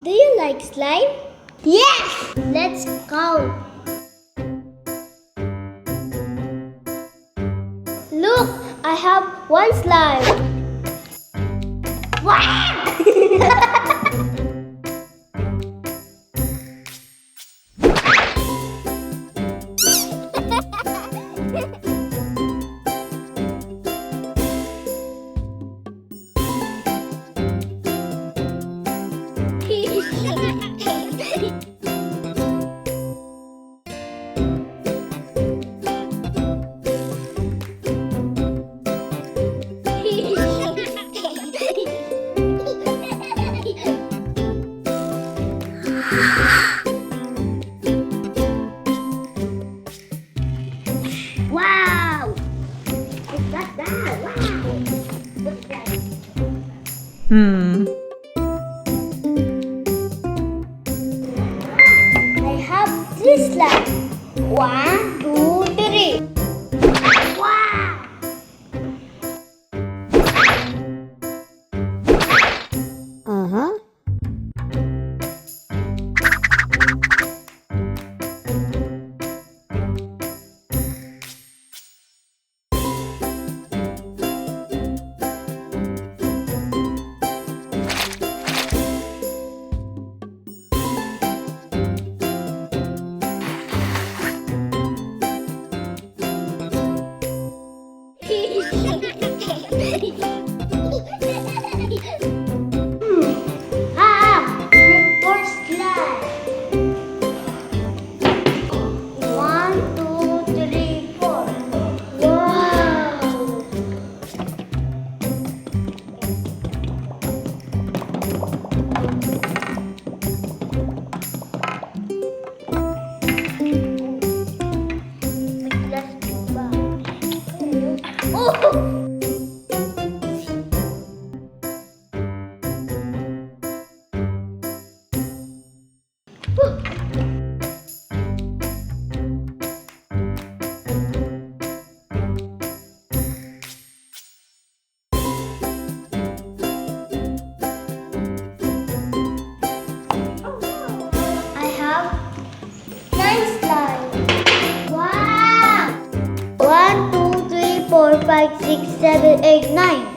Do you like slime? Yes! Let's count. Look, I have one slime. Wow! Wow! I got that! Wow! What's that? I have three slimes. 1, 2, 3. Wow! Uh-huh. First slide. 1, 2, 3, 4. Wow! Oh! I have 9 slimes. Wow! 1, 2, 3, 4, 5, 6, 7, 8, 9.